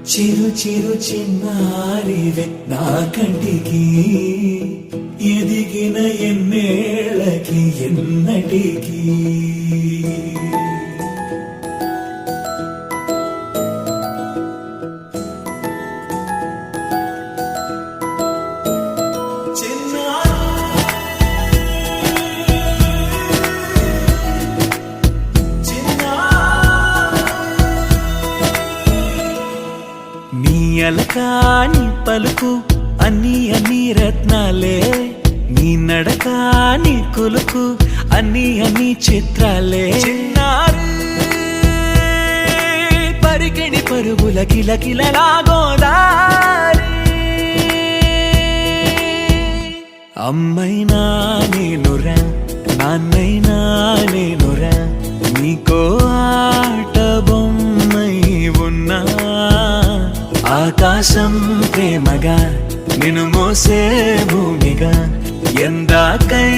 చిరు చిరు చిన్నారివే నా కంటికి ఎదిగిన ఎన్నేళ్ళకి ఎన్నటికి అలకాని పలుకు అన్ని అన్ని రత్నాలే నీ నడక నీ కులుకు అన్ని అన్ని చిత్రాలే చిన్నారు పరికిణి పరుగుల కిలకిలలా గోదారి అమ్మైనా నేనురా నాన్నైనా నేనురా నీకో ఆట బొమ్మై ఉన్నా ఆకాశం ప్రేమగా నిన్ను మోసే భూమిగా ఎందాకై